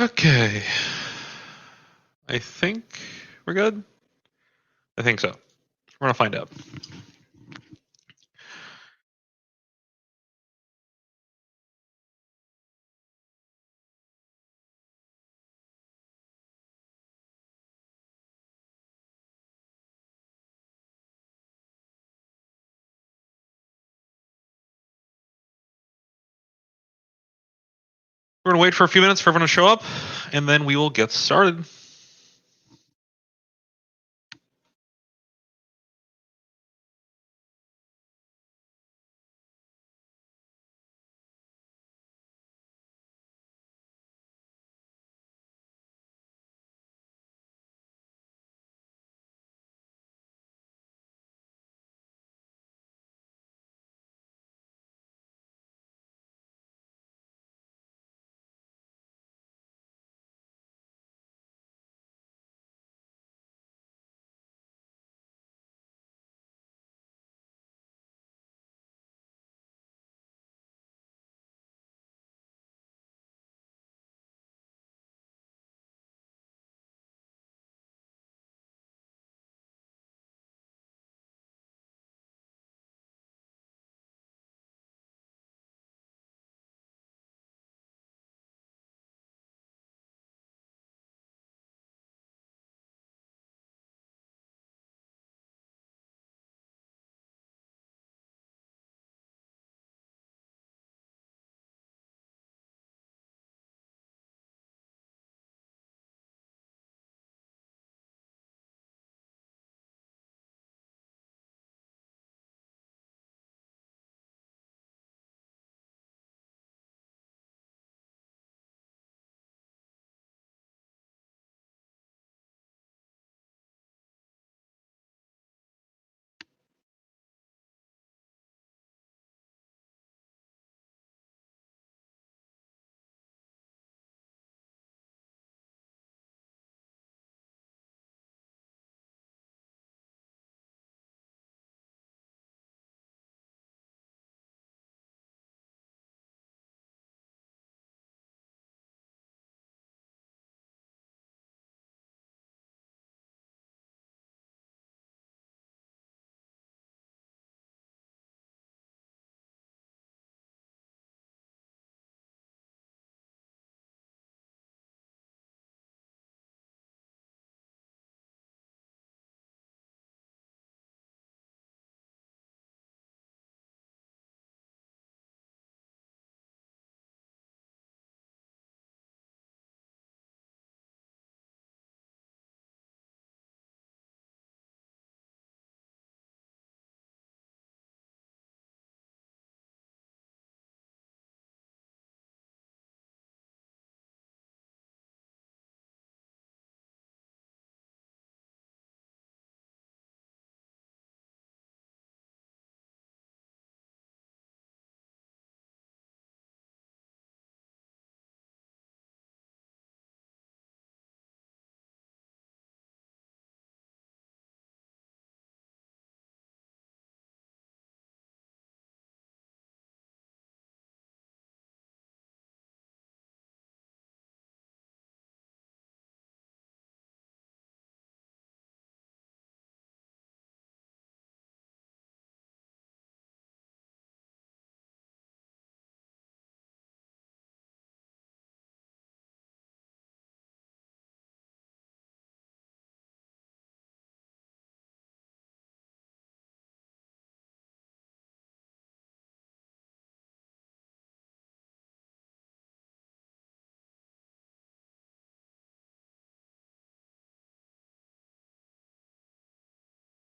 Okay. I think we're good. I think so. We're gonna find out. We're gonna wait for a few minutes for everyone to show up, and then we will get started.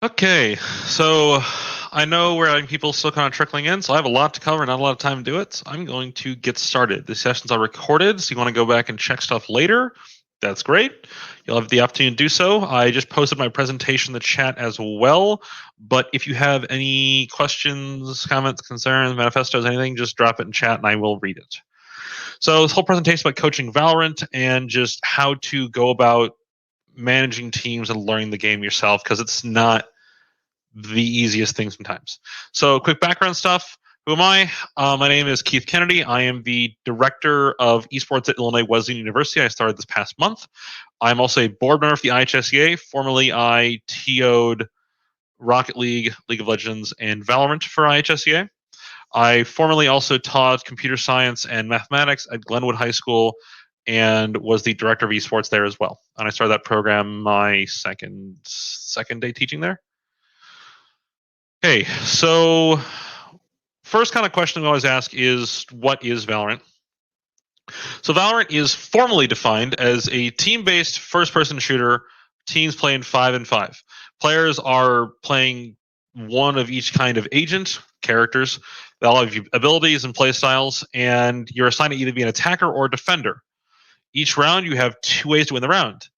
Okay, so I know we're having people still kind of trickling in, so I have a lot to cover, not a lot of time to do it. So I'm going to get started. The sessions are recorded, so you want to go back and check stuff later. That's great. You'll have the opportunity to do so. I just posted my presentation in the chat as well. But if you have any questions, comments, concerns, manifestos, anything, just drop it in chat and I will read it. So this whole presentation is about coaching Valorant and just how to go about managing teams and learning the game yourself, because it's not the easiest thing sometimes. So quick background stuff. Who am I? My name is Keith Kennedy. I am the director of Esports at Illinois Wesleyan University. I started this past month. I'm also a board member of the IHSEA. Formerly, I TO'd Rocket League, League of Legends, and Valorant for IHSEA. I formerly also taught computer science and mathematics at Glenwood High School and was the director of esports there as well. And I started that program my second day teaching there. Okay, so first kind of question we always ask is, what is Valorant? So Valorant is formally defined as a team-based first-person shooter. Teams play in 5 and 5. Players are playing one of each kind of agent, characters. They all have abilities and play styles, and you're assigned to either be an attacker or a defender. Each round, you have 2 ways to win the round.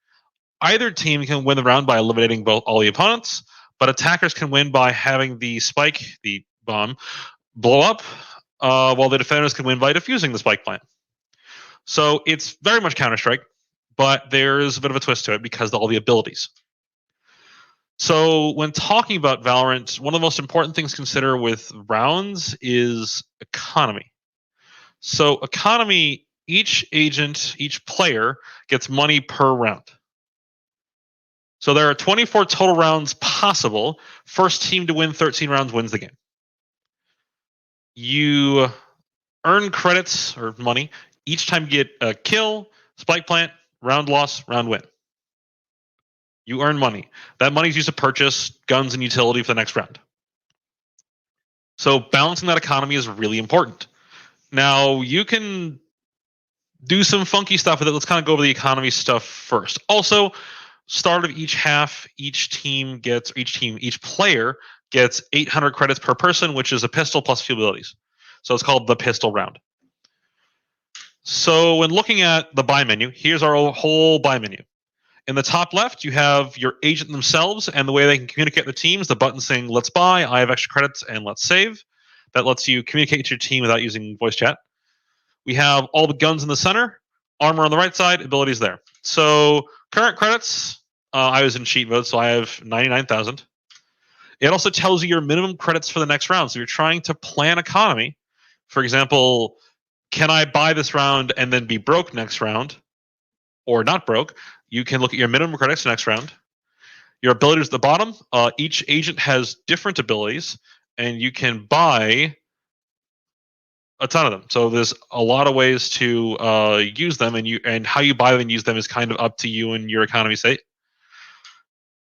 Either team can win the round by eliminating all the opponents, but attackers can win by having the spike, the bomb, blow up, while the defenders can win by defusing the spike plant. So it's very much Counter-Strike, but there's a bit of a twist to it because of all the abilities. So when talking about Valorant, one of the most important things to consider with rounds is economy. So economy, each agent, each player gets money per round. So there are 24 total rounds possible. First team to win 13 rounds wins the game. You earn credits or money each time you get a kill, spike plant, round loss, round win. You earn money. That money is used to purchase guns and utility for the next round. So balancing that economy is really important. Now, you can do some funky stuff with it. Let's kind of go over the economy stuff first. Also, start of each half, each player gets 800 credits per person, which is a pistol plus few abilities. So it's called the pistol round. So when looking at the buy menu, here's our whole buy menu. In the top left, you have your agent themselves and the way they can communicate with teams. The button saying, let's buy, I have extra credits, and let's save. That lets you communicate to your team without using voice chat. We have all the guns in the center, armor on the right side, abilities there. So current credits, I was in cheat mode, so I have 99,000. It also tells you your minimum credits for the next round. So you're trying to plan economy. For example, can I buy this round and then be broke next round or not broke? You can look at your minimum credits next round. Your abilities at the bottom. Each agent has different abilities, and you can buy a ton of them. So there's a lot of ways to use them, and how you buy them and use them is kind of up to you and your economy state.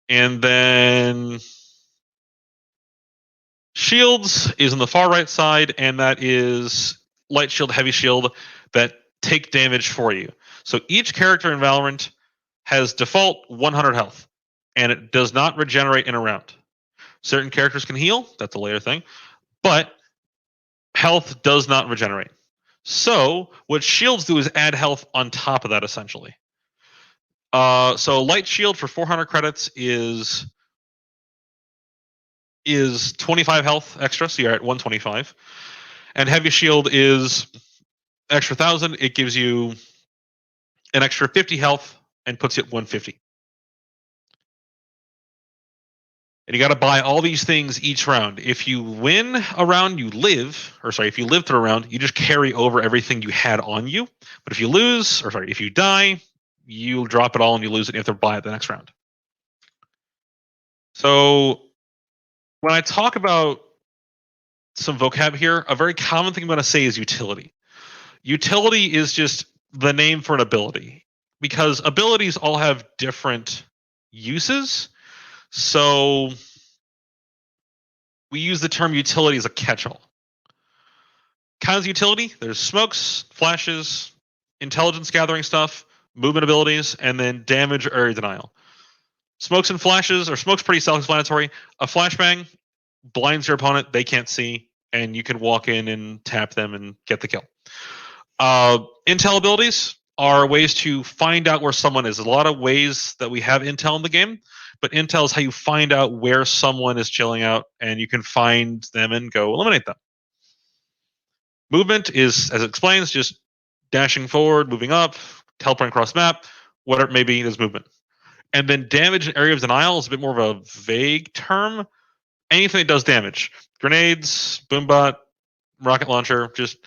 And then shields is on the far right side, and that is light shield, heavy shield that take damage for you. So each character in Valorant has default 100 health, and it does not regenerate in a round. Certain characters can heal, that's a later thing, but health does not regenerate. So what shields do is add health on top of that, essentially. So light shield for 400 credits is 25 health extra, so you're at 125. And heavy shield is extra 1,000. It gives you an extra 50 health and puts you at 150. And you got to buy all these things each round. If you win a round, if you live through a round, you just carry over everything you had on you. But if you die, you drop it all and you lose it. And you have to buy it the next round. So when I talk about some vocab here, a very common thing I'm going to say is utility. Utility is just the name for an ability, because abilities all have different uses. So we use the term utility as a catch-all. Kinds of utility, there's smokes, flashes, intelligence gathering stuff, movement abilities, and then damage or area denial. Smokes and flashes, or smoke's pretty self-explanatory. A flashbang blinds your opponent, they can't see, and you can walk in and tap them and get the kill. Intel abilities are ways to find out where someone is. There's a lot of ways that we have intel in the game, but intel is how you find out where someone is chilling out, and you can find them and go eliminate them. Movement is, as it explains, just dashing forward, moving up, teleporting across the map, whatever it may be is movement. And then damage and area of denial is a bit more of a vague term. Anything that does damage. Grenades, boombot, rocket launcher, just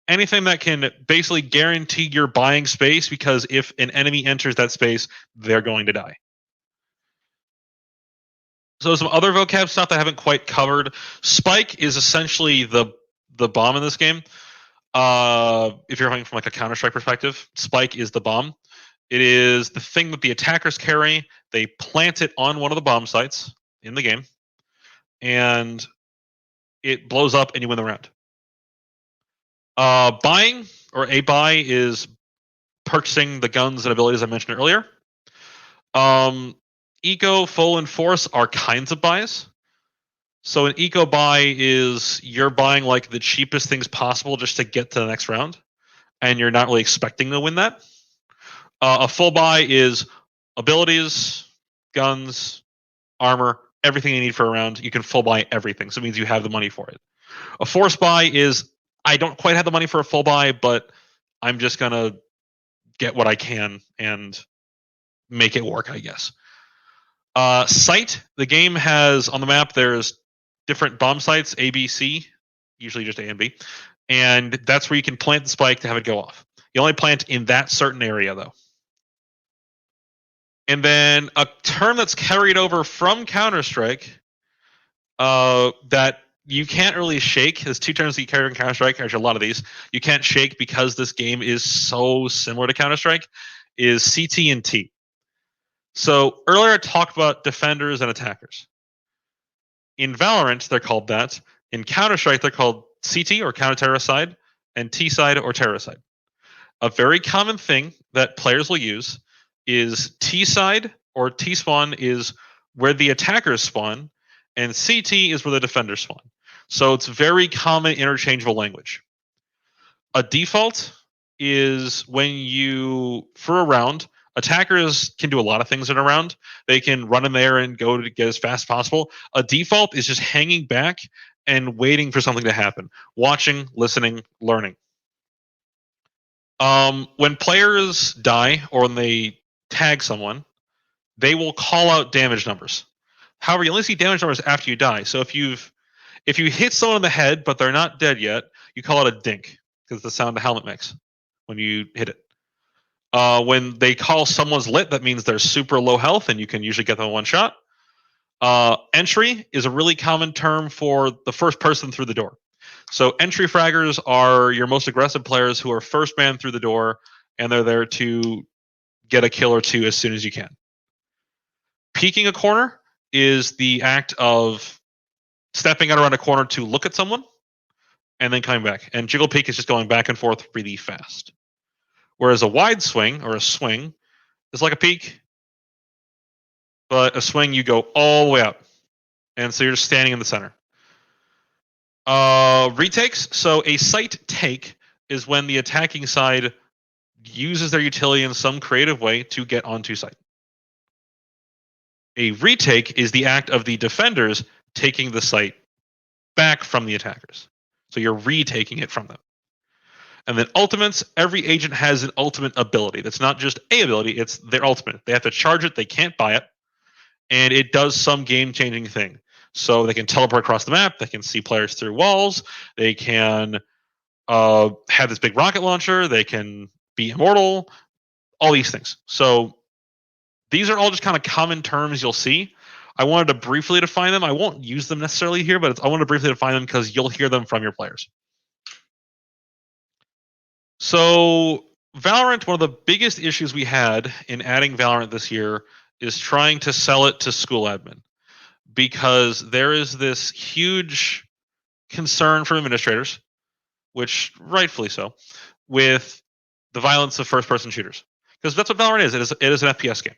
anything that can basically guarantee your buying space, because if an enemy enters that space, they're going to die. So some other vocab stuff that I haven't quite covered. Spike is essentially the bomb in this game. If you're coming from like a Counter-Strike perspective, Spike is the bomb. It is the thing that the attackers carry. They plant it on one of the bomb sites in the game, and it blows up and you win the round. Buying, or a buy, is purchasing the guns and abilities I mentioned earlier. Eco, full, and force are kinds of buys. So an eco buy is you're buying like the cheapest things possible just to get to the next round, and you're not really expecting to win that. A full buy is abilities, guns, armor, everything you need for a round. You can full buy everything, so it means you have the money for it. A force buy is I don't quite have the money for a full buy, but I'm just gonna get what I can and make it work, I guess. Site, the game has on the map, there's different bomb sites, A, B, C, usually just A and B, and that's where you can plant the spike to have it go off. You only plant in that certain area, though. And then a term that's carried over from Counter-Strike that you can't really shake. There's two terms that you carry in Counter-Strike. There's a lot of these. You can't shake because this game is so similar to Counter-Strike, is CT and T. So earlier I talked about defenders and attackers. In Valorant, they're called that. In Counter-Strike, they're called CT, or counter-terrorist side, and T side, or terrorist side. A very common thing that players will use is T side, or T spawn is where the attackers spawn, and CT is where the defenders spawn. So it's very common interchangeable language. A default is when you, for a round, attackers can do a lot of things in a round. They can run in there and go to get as fast as possible. A default is just hanging back and waiting for something to happen. Watching, listening, learning. When players die or when they tag someone, they will call out damage numbers. However, you only see damage numbers after you die. So if you hit someone in the head but they're not dead yet, you call it a dink, because it's the sound a helmet makes when you hit it. When they call someone's lit, that means they're super low health and you can usually get them in one shot. Entry is a really common term for the first person through the door. So entry fraggers are your most aggressive players who are first man through the door, and they're there to get a kill or two as soon as you can. Peeking a corner is the act of stepping out around a corner to look at someone and then coming back. And jiggle peek is just going back and forth really fast. Whereas a wide swing, or a swing, is like a peek, but a swing you go all the way up. And so you're just standing in the center. Retakes. So a site take is when the attacking side uses their utility in some creative way to get onto site. A retake is the act of the defenders taking the site back from the attackers. So you're retaking it from them. And then ultimates, every agent has an ultimate ability. That's not just a ability, it's their ultimate. They have to charge it, they can't buy it, and it does some game-changing thing. So they can teleport across the map, they can see players through walls, they can have this big rocket launcher, they can be immortal, all these things. So these are all just kind of common terms you'll see. I wanted to briefly define them. I won't use them necessarily here, but I want to briefly define them because you'll hear them from your players. So Valorant, one of the biggest issues we had in adding Valorant this year is trying to sell it to school admin, because there is this huge concern from administrators, which rightfully so, with the violence of first-person shooters, because that's what Valorant is. It is an FPS game,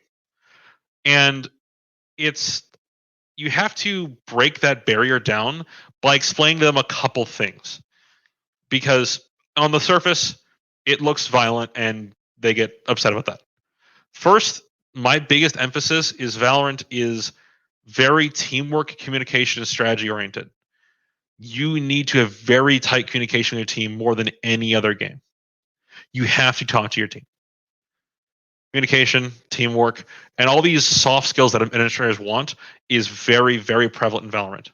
and you have to break that barrier down by explaining to them a couple things, because on the surface it looks violent and they get upset about that. First, my biggest emphasis is Valorant is very teamwork, communication, and strategy oriented. You need to have very tight communication with your team more than any other game. You have to talk to your team. Communication, teamwork, and all these soft skills that administrators want is very, very prevalent in Valorant.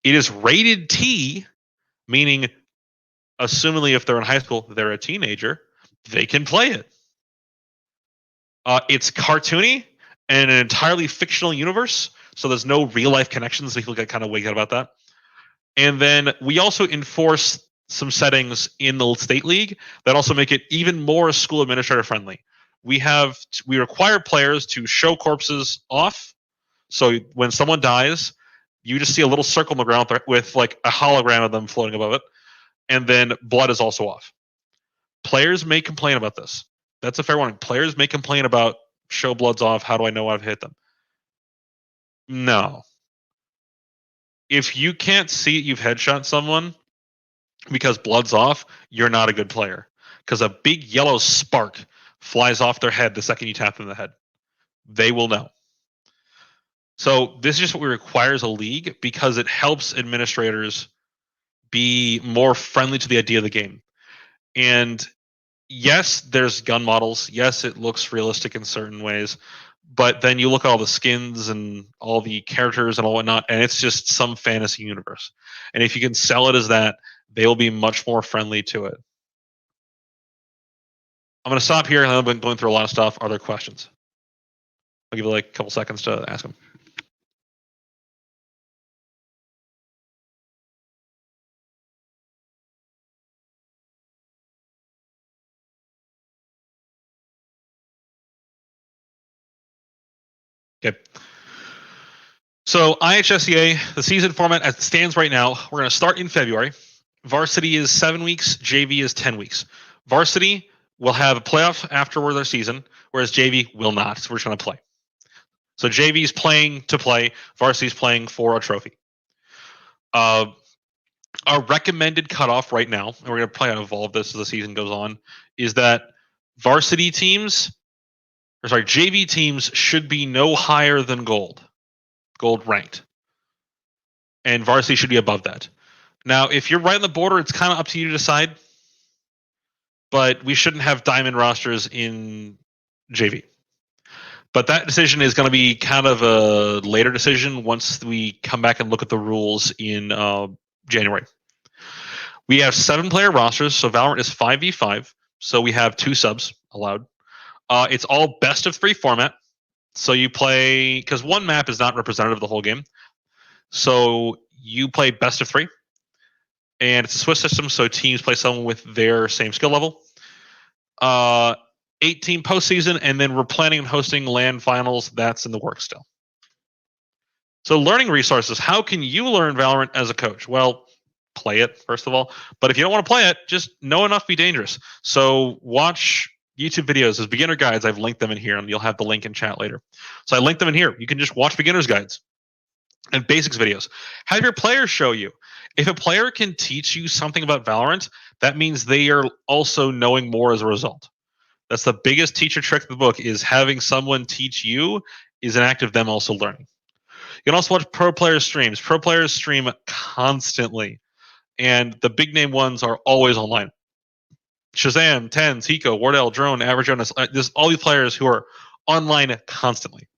It is rated T, meaning Assumingly, if they're in high school, they're a teenager, they can play it. It's cartoony and an entirely fictional universe, so there's no real life connections. So people get kind of weirded about that. And then we also enforce some settings in the state league that also make it even more school administrator friendly. We require players to show corpses off. So when someone dies, you just see a little circle on the ground with like a hologram of them floating above it, and then blood is also off. Players may complain about this. That's a fair warning. Players may complain about show blood's off. How do I know I've hit them? No. If you can't see you've headshot someone because blood's off, you're not a good player. Because a big yellow spark flies off their head the second you tap them in the head. They will know. So this is just what we require as a league because it helps administrators be more friendly to the idea of the game. And yes, there's gun models. Yes, it looks realistic in certain ways. But then you look at all the skins and all the characters and all whatnot, and it's just some fantasy universe. And if you can sell it as that, they will be much more friendly to it. I'm going to stop here. I've been going through a lot of stuff. Are there questions? I'll give you like a couple seconds to ask them. Okay. So IHSEA, the season format as it stands right now, we're going to start in February. Varsity is 7 weeks. JV is 10 weeks. Varsity will have a playoff after their season, whereas JV will not. So we're just going to play. So JV is playing to play. Varsity is playing for a trophy. Our recommended cutoff right now, and we're going to probably evolve this as the season goes on, is that JV teams should be no higher than gold ranked. And varsity should be above that. Now, if you're right on the border, it's kind of up to you to decide. But we shouldn't have diamond rosters in JV. But that decision is going to be kind of a later decision once we come back and look at the rules in January. We have 7-player rosters, so Valorant is 5v5. So we have 2 subs allowed. It's all best of 3 format. So you play, because one map is not representative of the whole game. So you play best of 3. And it's a Swiss system, so teams play someone with their same skill level. 8-team postseason, and then we're planning on hosting LAN finals. That's in the works still. So learning resources. How can you learn Valorant as a coach? Well, play it, first of all. But if you don't want to play it, just know enough to be dangerous. So watch YouTube videos as beginner guides. I've linked them in here, and you'll have the link in chat later. So I linked them in here. You can just watch beginner's guides and basics videos. Have your players show you. If a player can teach you something about Valorant, that means they are also knowing more as a result. That's the biggest teacher trick of the book, is having someone teach you is an act of them also learning. You can also watch pro players streams. Pro players stream constantly, and the big name ones are always online. Shazam, Tens, Hiko, Wardell, Drone, Average Jonas. There's all these players who are online constantly.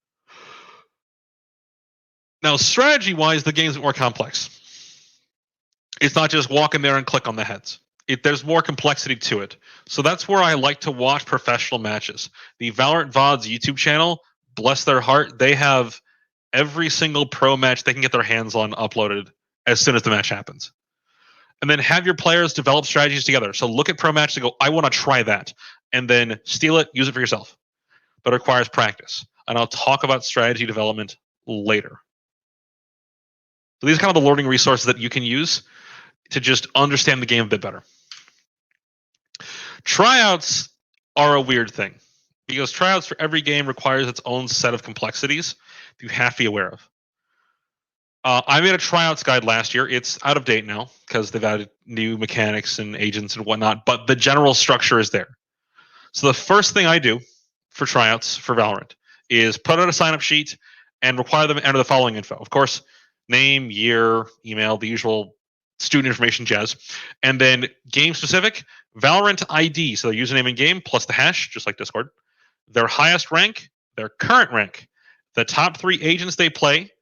Now, strategy-wise, the game's more complex. It's not just walk in there and click on the heads. There's more complexity to it. So that's where I like to watch professional matches. The Valorant VOD's YouTube channel, bless their heart, they have every single pro match they can get their hands on uploaded as soon as the match happens. And then have your players develop strategies together. So look at pro matches and go, I want to try that. And then steal it, use it for yourself. But it requires practice. And I'll talk about strategy development later. So these are kind of the learning resources that you can use to just understand the game a bit better. Tryouts are a weird thing because tryouts for every game requires its own set of complexities you have to be aware of. I made a tryouts guide last year. It's out of date now because they've added new mechanics and agents and whatnot, but the general structure is there. So the first thing I do for tryouts for Valorant is put out a sign-up sheet and require them to enter the following info. Of course, name, year, email, the usual student information jazz. And then game-specific, Valorant ID, so their username in game plus the hash, just like Discord. Their highest rank, their current rank, the top 3 agents they play,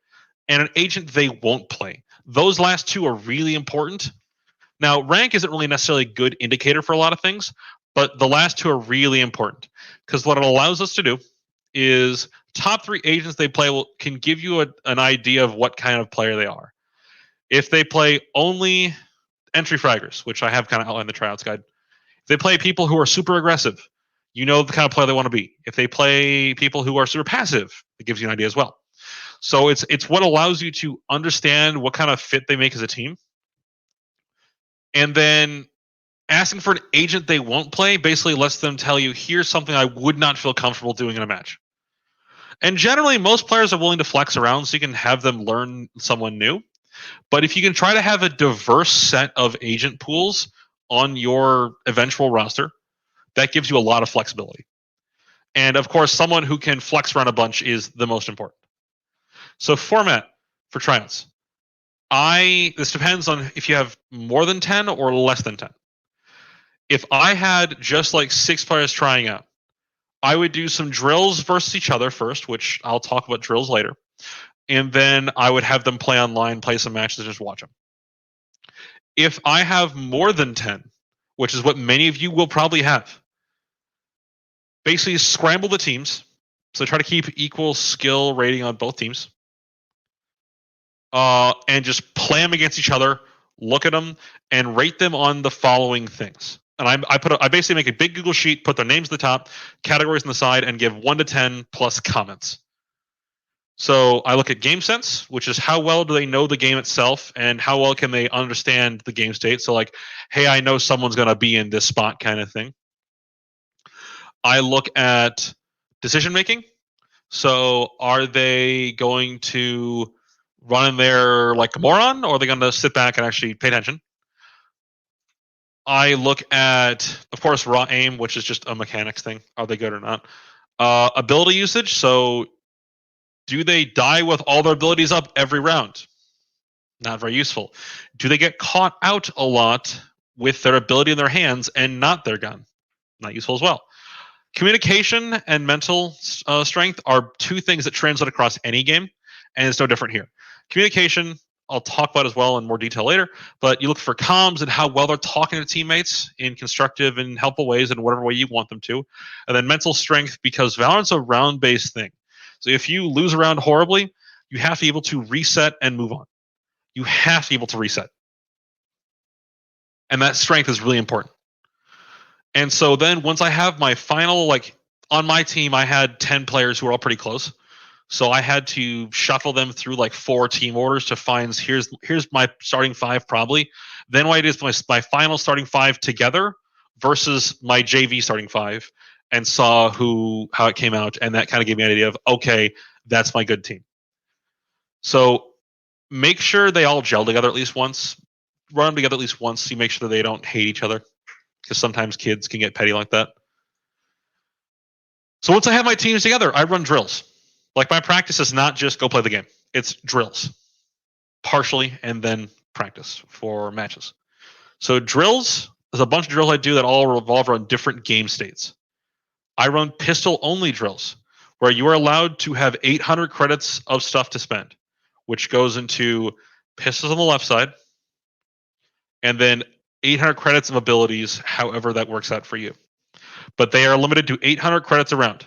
and an agent they won't play. Those last 2 are really important Now, rank isn't really necessarily a good indicator for a lot of things, but the last two are really important because what it allows us to do is top 3 agents they play can give you an idea of what kind of player they are. If they play only entry fraggers, which I have kind of outlined in the tryouts guide, if they play people who are super aggressive, you know the kind of player they want to be. If they play people who are super passive, it gives you an idea as well. So it's what allows you to understand what kind of fit they make as a team. And then asking for an agent they won't play basically lets them tell you, here's something I would not feel comfortable doing in a match. And generally, most players are willing to flex around so you can have them learn someone new. But if you can try to have a diverse set of agent pools on your eventual roster, that gives you a lot of flexibility. And of course, someone who can flex around a bunch is the most important. So format for tryouts. This depends on if you have more than 10 or less than 10. If I had just like 6 players trying out, I would do some drills versus each other first, which I'll talk about drills later. And then I would have them play online, play some matches, and just watch them. If I have more than 10, which is what many of you will probably have, basically scramble the teams. So try to keep equal skill rating on both teams. And just play them against each other, look at them, and rate them on the following things. And I basically make a big Google sheet, put their names at the top, categories on the side, and give 1 to 10 plus comments. So I look at game sense, which is how well do they know the game itself and how well can they understand the game state. So like, hey, I know someone's going to be in this spot kind of thing. I look at decision making. So are they going to run in there like a moron, or are they going to sit back and actually pay attention? I look at, of course, raw aim, which is just a mechanics thing. Are they good or not? Ability usage. So do they die with all their abilities up every round? Not very useful. Do they get caught out a lot with their ability in their hands and not their gun? Not useful as well. Communication and mental strength are 2 things that translate across any game, and it's no different here. Communication, I'll talk about as well in more detail later, but you look for comms and how well they're talking to teammates in constructive and helpful ways in whatever way you want them to. And then mental strength, because Valorant's a round-based thing. So if you lose a round horribly, you have to be able to reset and move on. You have to be able to reset. And that strength is really important. And so then once I have my final, like on my team, I had 10 players who were all pretty close. So I had to shuffle them through like 4 team orders to find here's my starting 5 probably. Then what I did is my final starting 5 together versus my JV starting 5 and saw how it came out. And that kind of gave me an idea of, okay, that's my good team. So make sure they all gel together at least once. Run them together at least once so you make sure that they don't hate each other, because sometimes kids can get petty like that. So once I have my teams together, I run drills. Like my practice is not just go play the game. It's drills, partially, and then practice for matches. So drills, there's a bunch of drills I do that all revolve around different game states. I run pistol-only drills, where you are allowed to have 800 credits of stuff to spend, which goes into pistols on the left side, and then 800 credits of abilities, however that works out for you. But they are limited to 800 credits a round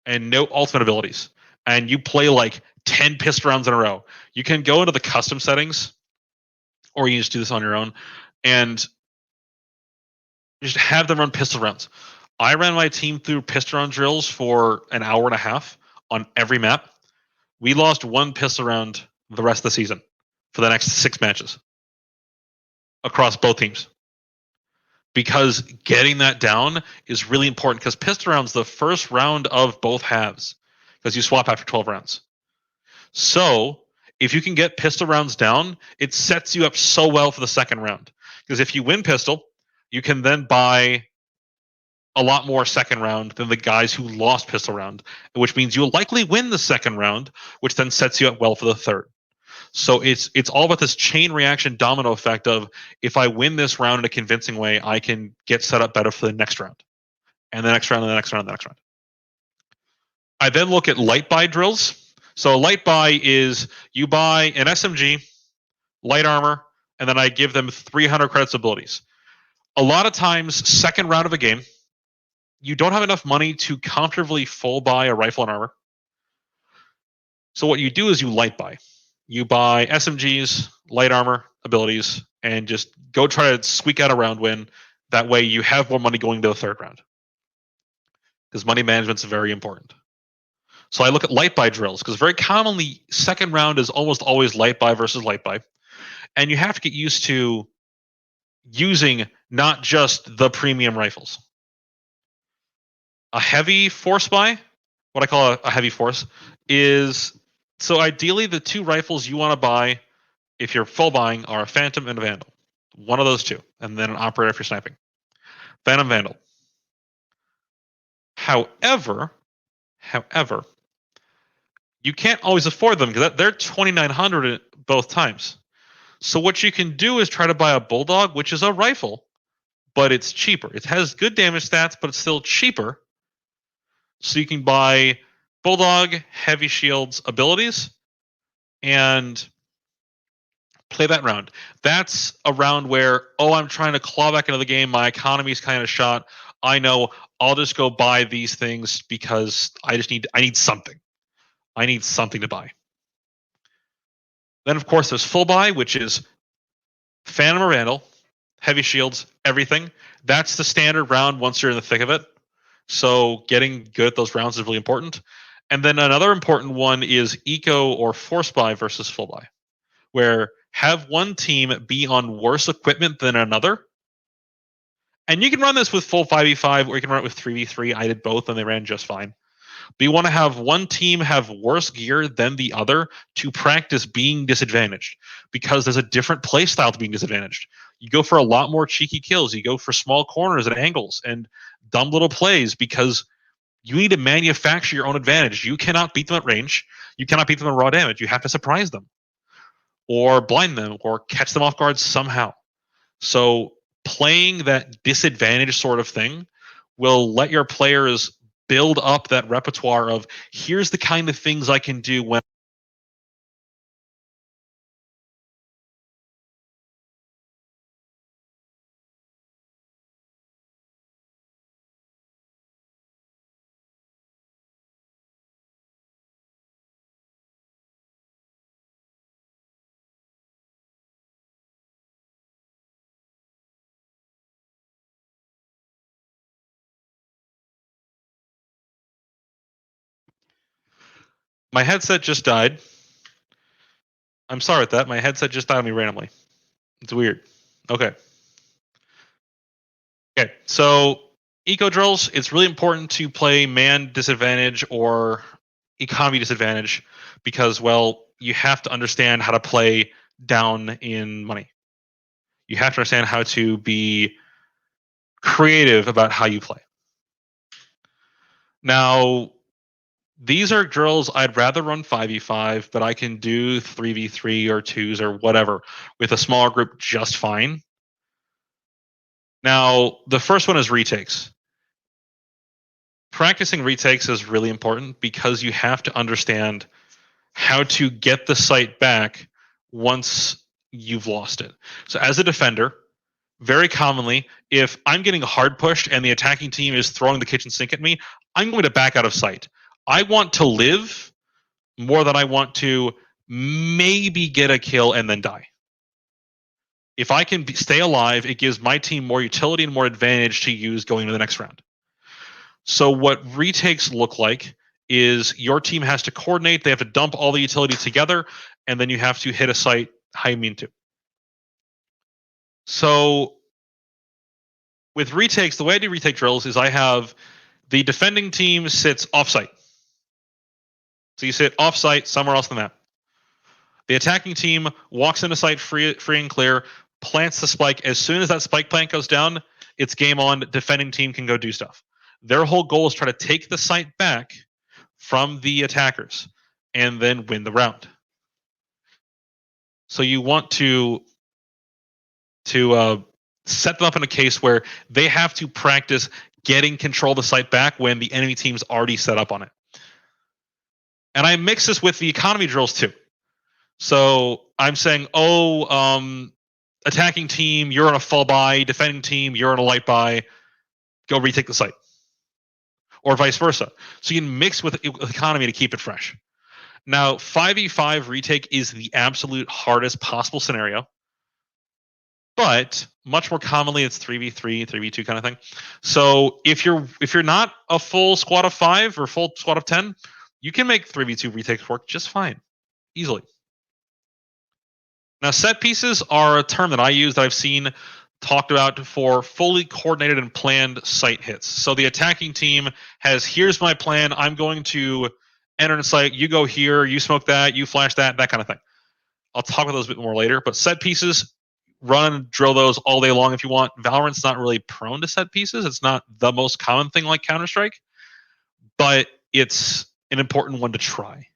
and no ultimate abilities. And you play like 10 pistol rounds in a row. You can go into the custom settings, or you just do this on your own, and just have them run pistol rounds. I ran my team through pistol round drills for an hour and a half on every map. We lost 1 pistol round the rest of the season for the next 6 matches across both teams, because getting that down is really important, because pistol round's the first round of both halves, because you swap after 12 rounds. So if you can get pistol rounds down, it sets you up so well for the second round, because if you win pistol, you can then buy a lot more second round than the guys who lost pistol round, which means you'll likely win the second round, which then sets you up well for the third. So it's all about this chain reaction domino effect of, if I win this round in a convincing way, I can get set up better for the next round, and the next round, and the next round, and the next round. I then look at light buy drills. So light buy is you buy an SMG, light armor, and then I give them 300 credits abilities. A lot of times, second round of a game, you don't have enough money to comfortably full buy a rifle and armor. So what you do is you light buy. You buy SMGs, light armor, abilities, and just go try to squeak out a round win. That way you have more money going to the third round. Because money management is very important. So I look at light buy drills, because very commonly second round is almost always light buy versus light buy. And you have to get used to using not just the premium rifles. A heavy force buy, what I call a heavy force, is so ideally the two rifles you want to buy if you're full buying are a Phantom and a Vandal. One of those two, and then an Operator if you're sniping. Phantom, Vandal. However, you can't always afford them because they're 2,900 both times. So what you can do is try to buy a Bulldog, which is a rifle, but it's cheaper. It has good damage stats, but it's still cheaper. So you can buy Bulldog, heavy shields, abilities, and play that round. That's a round where, I'm trying to claw back into the game. My economy's kind of shot. I know I'll just go buy these things because I need something. I need something to buy. Then, of course, there's full buy, which is Phantom or Vandal, heavy shields, everything. That's the standard round once you're in the thick of it. So getting good at those rounds is really important. And then another important one is eco or force buy versus full buy, where have one team be on worse equipment than another. And you can run this with full 5v5 or you can run it with 3v3. I did both and they ran just fine. But you want to have one team have worse gear than the other to practice being disadvantaged, because there's a different play style to being disadvantaged. You go for a lot more cheeky kills. You go for small corners and angles and dumb little plays because you need to manufacture your own advantage. You cannot beat them at range. You cannot beat them at raw damage. You have to surprise them or blind them or catch them off guard somehow. So playing that disadvantage sort of thing will let your players build up that repertoire of here's the kind of things I can do when my headset just died. I'm sorry with that. My headset just died on me randomly. It's weird. Okay, so eco drills, it's really important to play man disadvantage or economy disadvantage because, well, you have to understand how to play down in money. You have to understand how to be creative about how you play. Now, these are drills I'd rather run 5v5, but I can do 3v3 or 2s or whatever with a smaller group just fine. Now, the first one is retakes. Practicing retakes is really important because you have to understand how to get the site back once you've lost it. So as a defender, very commonly, if I'm getting hard pushed and the attacking team is throwing the kitchen sink at me, I'm going to back out of sight. I want to live more than I want to maybe get a kill and then die. If I can stay alive, it gives my team more utility and more advantage to use going into the next round. So what retakes look like is your team has to coordinate. They have to dump all the utility together, and then you have to hit a site how you mean to. So with retakes, the way I do retake drills is I have the defending team sits offsite. So you sit offsite somewhere else on the map. The attacking team walks into site free and clear, plants the spike. As soon as that spike plant goes down, it's game on. Defending team can go do stuff. Their whole goal is try to take the site back from the attackers and then win the round. So you want to set them up in a case where they have to practice getting control of the site back when the enemy team's already set up on it. And I mix this with the economy drills too. So I'm saying, attacking team, you're on a full buy. Defending team, you're on a light buy. Go retake the site. Or vice versa. So you can mix with economy to keep it fresh. Now, 5v5 retake is the absolute hardest possible scenario. But much more commonly, it's 3v3, 3v2 kind of thing. So if you're not a full squad of 5 or full squad of 10, you can make 3v2 retakes work just fine, easily. Now, set pieces are a term that I use that I've seen talked about for fully coordinated and planned site hits. So the attacking team has, here's my plan. I'm going to enter in site. You go here. You smoke that. You flash that. That kind of thing. I'll talk about those a bit more later. But set pieces, run and drill those all day long if you want. Valorant's not really prone to set pieces. It's not the most common thing like Counter-Strike, but it's an important one to try.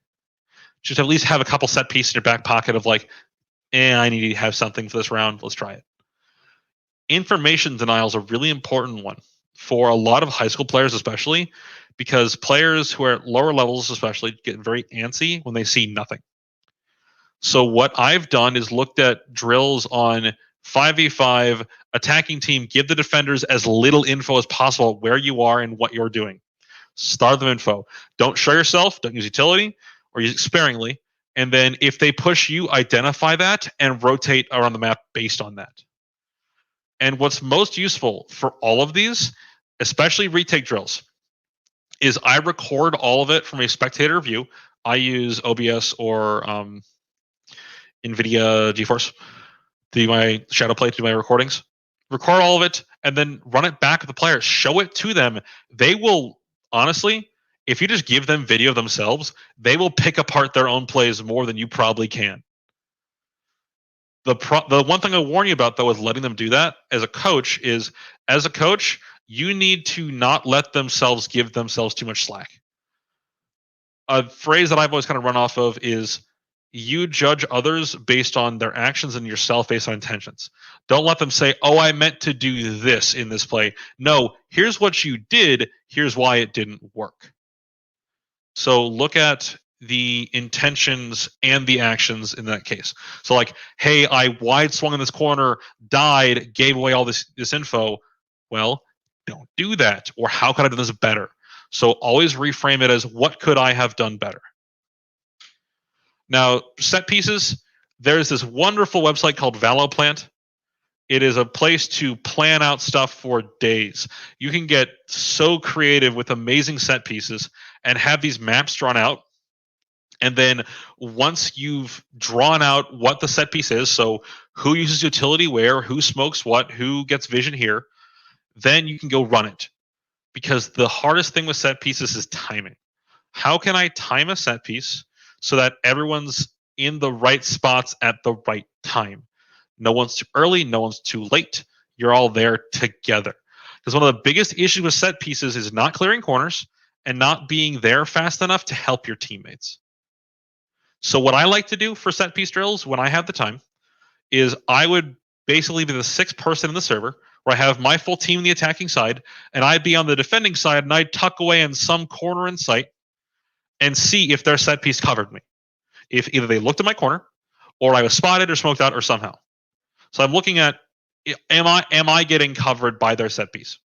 Just at least have a couple set pieces in your back pocket of like, I need to have something for this round. Let's try it. Information denial is a really important one for a lot of high school players, especially because players who are at lower levels, especially, get very antsy when they see nothing. So what I've done is looked at drills on 5v5, attacking team, give the defenders as little info as possible where you are and what you're doing. Starve them info. Don't show yourself, don't use utility, or use it sparingly. And then if they push you, identify that and rotate around the map based on that. And what's most useful for all of these, especially retake drills, is I record all of it from a spectator view. I use OBS or NVIDIA GeForce to do my shadow play, to do my recordings. Record all of it and then run it back with the players. Show it to them. They will, honestly, if you just give them video of themselves, they will pick apart their own plays more than you probably can. The one thing I warn you about, though, with letting them do that as a coach is, as a coach, you need to not let themselves give themselves too much slack. A phrase that I've always kind of run off of is, you judge others based on their actions and yourself based on intentions. Don't let them say, oh, I meant to do this in this play. No, here's what you did. Here's why it didn't work. So look at the intentions and the actions in that case. So like, hey, I wide swung in this corner, died, gave away all this info. Well, don't do that. Or how could I have done this better? So always reframe it as, what could I have done better? Now, set pieces, there's this wonderful website called Valorant. It is a place to plan out stuff for days. You can get so creative with amazing set pieces and have these maps drawn out. And then once you've drawn out what the set piece is, so who uses utility where, who smokes what, who gets vision here, then you can go run it. Because the hardest thing with set pieces is timing. How can I time a set piece so that everyone's in the right spots at the right time? No one's too early, no one's too late. You're all there together. Because one of the biggest issues with set pieces is not clearing corners and not being there fast enough to help your teammates. So what I like to do for set piece drills when I have the time is I would basically be the sixth person in the server where I have my full team on the attacking side and I'd be on the defending side and I'd tuck away in some corner in sight and see if their set piece covered me. If either they looked at my corner or I was spotted or smoked out or somehow. So I'm looking at, am I getting covered by their set piece?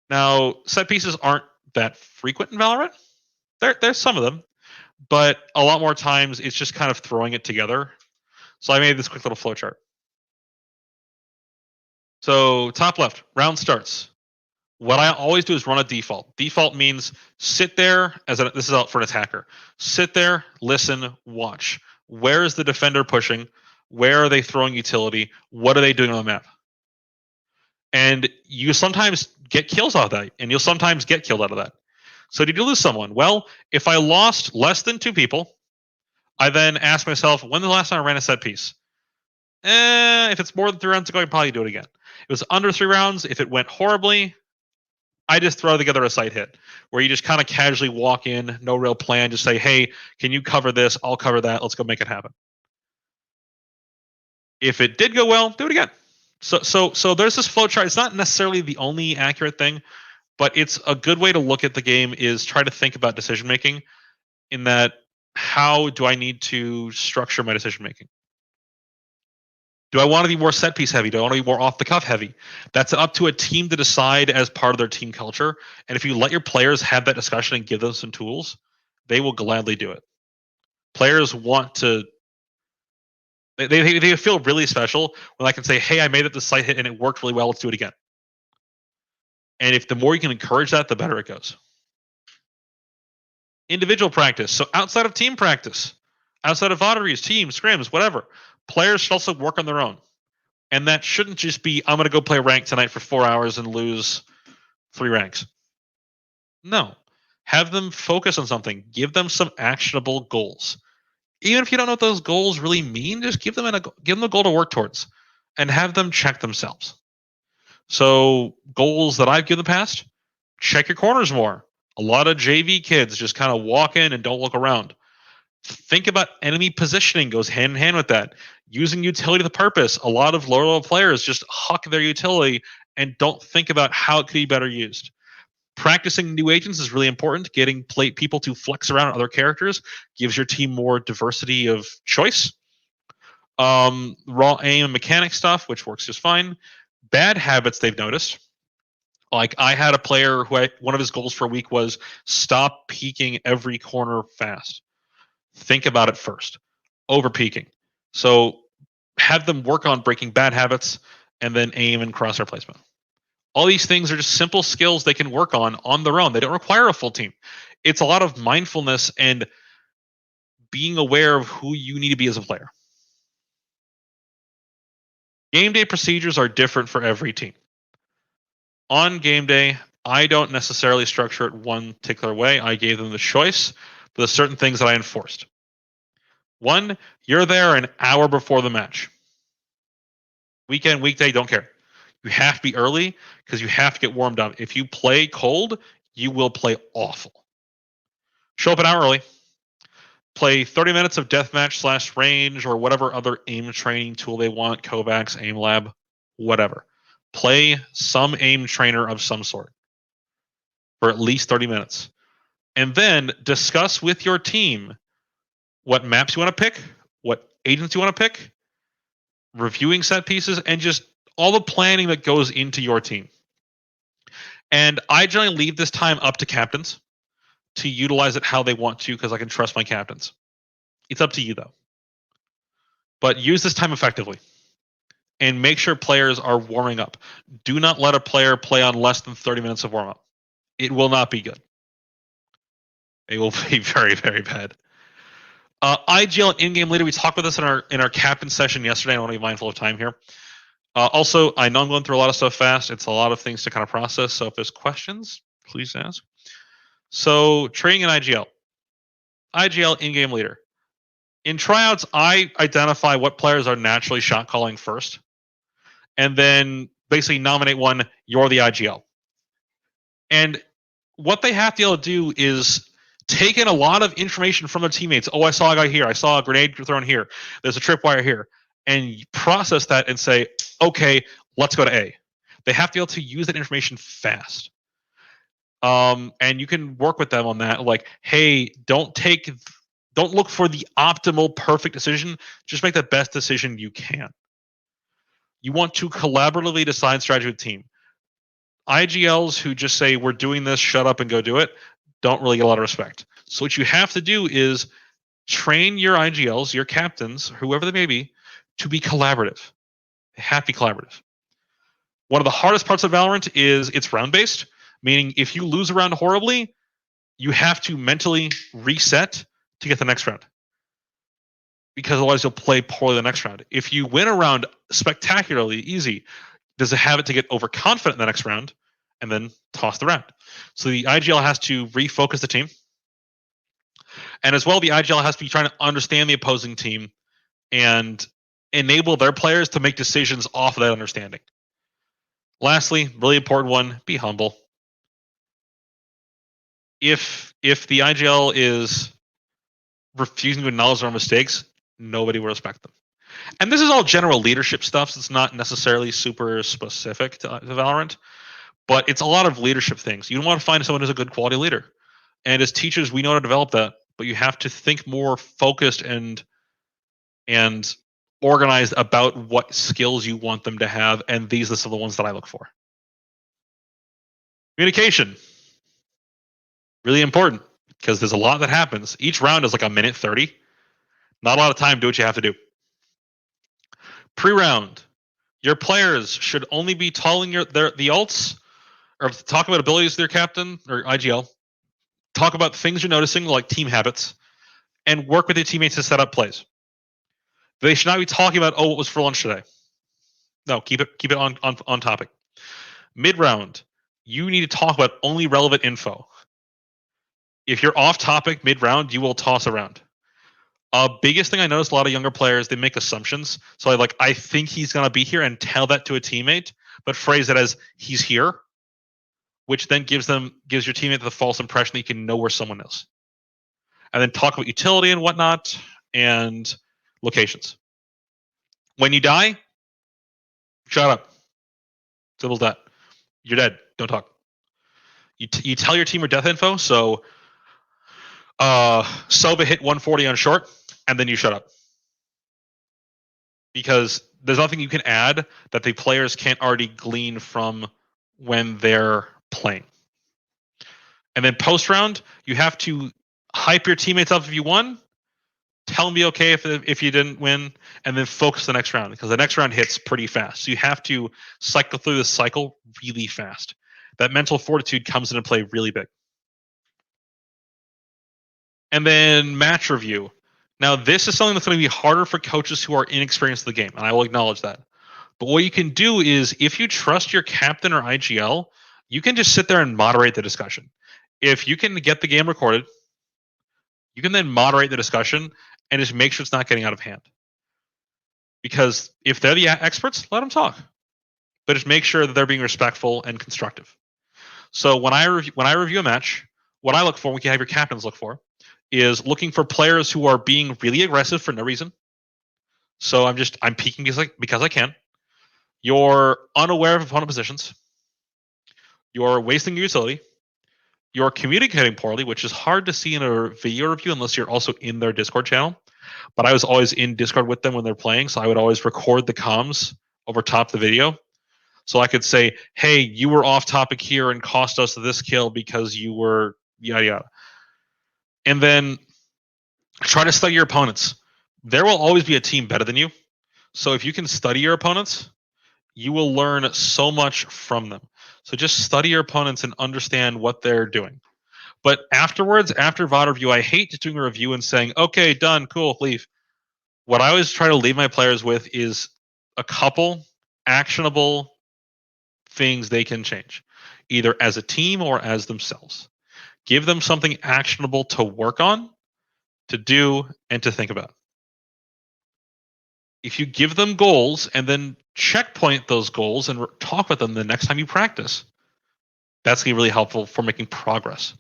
Now, set pieces aren't that frequent in Valorant. There's some of them, but a lot more times it's just kind of throwing it together. So I made this quick little flowchart. So top left, round starts. What I always do is run a default. Default means sit there, this is out for an attacker. Sit there, listen, watch. Where is the defender pushing? Where are they throwing utility? What are they doing on the map? And you sometimes get kills out of that, and you'll sometimes get killed out of that. So did you lose someone? Well, if I lost less than 2 people, I then ask myself, when the last time I ran a set piece? If it's more than 3 rounds ago, I probably do it again. It was under 3 rounds. If it went horribly, I just throw together a site hit where you just kind of casually walk in, no real plan, just say, hey, can you cover this? I'll cover that. Let's go make it happen. If it did go well, do it again. So there's this flowchart. It's not necessarily the only accurate thing, but it's a good way to look at the game is try to think about decision making in that, how do I need to structure my decision making? Do I want to be more set piece heavy? Do I want to be more off the cuff heavy? That's up to a team to decide as part of their team culture. And if you let your players have that discussion and give them some tools, they will gladly do it. Players want to. They feel really special when I can say, "Hey, I made it the site hit and it worked really well. Let's do it again." And if the more you can encourage that, the better it goes. Individual practice. So outside of team practice, outside of lotteries, teams, scrims, whatever, players should also work on their own. And that shouldn't just be, I'm going to go play rank tonight for 4 hours and lose 3 ranks. No. Have them focus on something. Give them some actionable goals. Even if you don't know what those goals really mean, just give them a goal to work towards and have them check themselves. So goals that I've given in the past, check your corners more. A lot of JV kids just kind of walk in and don't look around. Think about enemy positioning goes hand in hand with that. Using utility to the purpose. A lot of lower level players just huck their utility and don't think about how it could be better used. Practicing new agents is really important. Getting people to flex around other characters gives your team more diversity of choice. Raw aim and mechanic stuff, which works just fine. Bad habits they've noticed. Like I had a player who one of his goals for a week was stop peeking every corner fast. Think about it first. Over peeking. So have them work on breaking bad habits and then aim and crosshair placement. All these things are just simple skills they can work on their own. They don't require a full team. It's a lot of mindfulness and being aware of who you need to be as a player. Game day procedures are different for every team. On game day, I don't necessarily structure it one particular way. I gave them the choice, but there's certain things that I enforced. One, you're there an hour before the match. Weekend, weekday, don't care. You have to be early because you have to get warmed up. If you play cold, you will play awful. Show up an hour early. Play 30 minutes of deathmatch / range or whatever other aim training tool they want, Kovacs, Aim Lab, whatever. Play some aim trainer of some sort for at least 30 minutes. And then discuss with your team what maps you want to pick, what agents you want to pick, reviewing set pieces, and just all the planning that goes into your team. And I generally leave this time up to captains to utilize it how they want to because I can trust my captains. It's up to you, though. But use this time effectively and make sure players are warming up. Do not let a player play on less than 30 minutes of warm-up. It will not be good. It will be very, very bad. IGL and in-game leader, we talked about this in our captain session yesterday. I want to be mindful of time here. Also, I know I'm going through a lot of stuff fast. It's a lot of things to kind of process. So if there's questions, please ask. So training in IGL. IGL in-game leader. In tryouts, I identify what players are naturally shot calling first. And then basically nominate one, you're the IGL. And what they have to be able to do is take in a lot of information from their teammates. Oh, I saw a guy here. I saw a grenade thrown here. There's a tripwire here. And process that and say, okay, let's go to A. They have to be able to use that information fast. And you can work with them on that. Like, hey, don't look for the optimal perfect decision. Just make the best decision you can. You want to collaboratively decide strategy with the team. IGLs who just say, we're doing this, shut up and go do it, don't really get a lot of respect. So what you have to do is train your IGLs, your captains, whoever they may be, to be collaborative. They have to be collaborative. One of the hardest parts of Valorant is it's round-based, meaning if you lose a round horribly, you have to mentally reset to get the next round. Because otherwise you'll play poorly the next round. If you win a round spectacularly easy, does it have it to get overconfident in the next round and then toss the round? So the IGL has to refocus the team. And as well, the IGL has to be trying to understand the opposing team and enable their players to make decisions off of that understanding. Lastly, really important one, be humble. If the IGL is refusing to acknowledge their mistakes, nobody will respect them. And this is all general leadership stuff, so it's not necessarily super specific to Valorant, but it's a lot of leadership things. You don't want to find someone who's a good quality leader. And as teachers, we know how to develop that, but you have to think more focused and organized about what skills you want them to have, and these are some of the ones that I look for. Communication. Really important because there's a lot that happens. Each round is like a minute 30. Not a lot of time to do what you have to do. Pre-round. Your players should only be telling the alts or talk about abilities of their captain or IGL. Talk about things you're noticing like team habits and work with your teammates to set up plays. They should not be talking about, oh, what was for lunch today. No, keep it on topic. Mid-round, you need to talk about only relevant info. If you're off topic mid-round, you will toss around. Biggest thing I noticed, a lot of younger players, they make assumptions. So I think he's going to be here and tell that to a teammate, but phrase it as he's here, which then gives your teammate the false impression that you can know where someone is. And then talk about utility and whatnot and locations. When you die, shut up. Simple as that. You're dead. Don't talk. You tell your team your death info. So Soba hit 140 on short, and then you shut up. Because there's nothing you can add that the players can't already glean from when they're playing. And then post round, you have to hype your teammates up if you won, tell them be okay if you didn't win, and then focus the next round because the next round hits pretty fast. So you have to cycle through this cycle really fast. That mental fortitude comes into play really big. And then match review. Now, this is something that's going to be harder for coaches who are inexperienced in the game, and I will acknowledge that. But what you can do is, if you trust your captain or IGL, you can just sit there and moderate the discussion. If you can get the game recorded, you can then moderate the discussion and just make sure it's not getting out of hand. Because if they're the experts, let them talk. But just make sure that they're being respectful and constructive. So when I review a match, what I look for, we can have your captains look for, is looking for players who are being really aggressive for no reason. So I'm peeking because I can. You're unaware of opponent positions. You're wasting your utility. You're communicating poorly, which is hard to see in a video review unless you're also in their Discord channel. But I was always in Discord with them when they're playing, so I would always record the comms over top the video. So I could say, hey, you were off topic here and cost us this kill because you were yada yada. And then try to study your opponents. There will always be a team better than you. So if you can study your opponents, you will learn so much from them. So just study your opponents and understand what they're doing. But afterwards, after VOD review, I hate just doing a review and saying, okay, done, cool, leave. What I always try to leave my players with is a couple actionable things they can change, either as a team or as themselves. Give them something actionable to work on, to do, and to think about. If you give them goals and then checkpoint those goals and talk with them the next time you practice, that's going to be really helpful for making progress.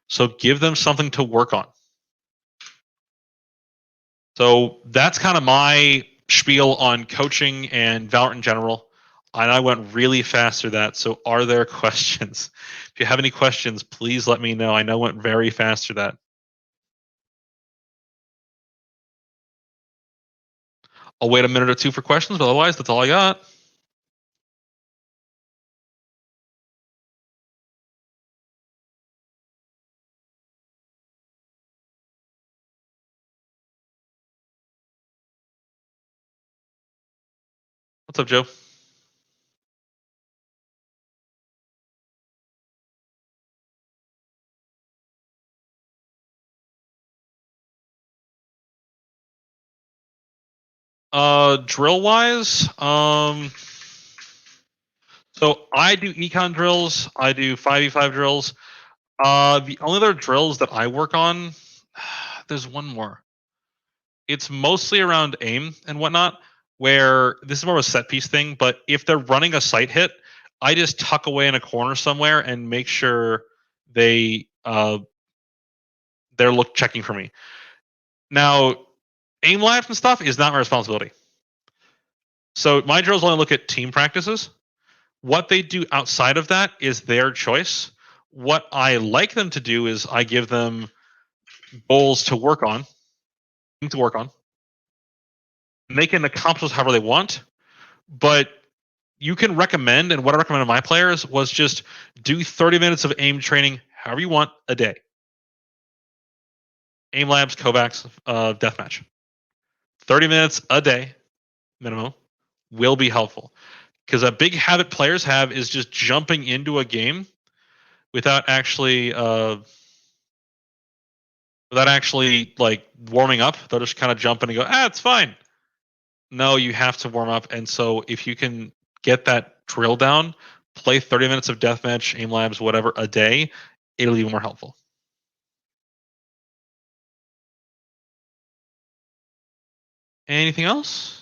So give them something to work on. So that's kind of my spiel on coaching and Valorant in general. And I went really fast through that. So are there questions? If you have any questions, please let me know. I know I went very fast through that. I'll wait a minute or two for questions, but otherwise, that's all I got. What's up, Joe? Drill wise, so I do econ drills. I do 5v5 drills. The only other drills that I work on, there's one more. It's mostly around aim and whatnot, where this is more of a set piece thing. But if they're running a sight hit, I just tuck away in a corner somewhere and make sure they're checking for me. Now, aim labs and stuff is not my responsibility. So my drills only look at team practices. What they do outside of that is their choice. What I like them to do is I give them goals to work on. and they can accomplish however they want. But you can recommend, and what I recommend to my players was just do 30 minutes of aim training, however you want, a day. Aim labs, Kovacs, deathmatch. 30 minutes a day minimum will be helpful. Because a big habit players have is just jumping into a game without actually like warming up. They'll just kind of jump in and go, it's fine. No, you have to warm up. And so if you can get that drill down, play 30 minutes of deathmatch, aim labs, whatever a day, it'll be more helpful. Anything else?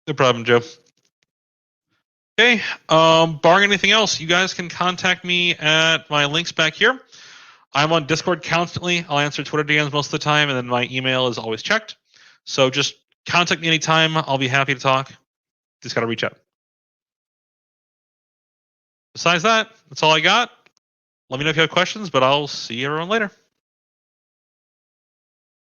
No problem, Joe. Okay. Barring anything else, you guys can contact me at my links back here. I'm on Discord constantly. I'll answer Twitter DMs most of the time, and then my email is always checked. So just contact me anytime. I'll be happy to talk. Just got to reach out. Besides that, that's all I got. Let me know if you have questions, but I'll see everyone later.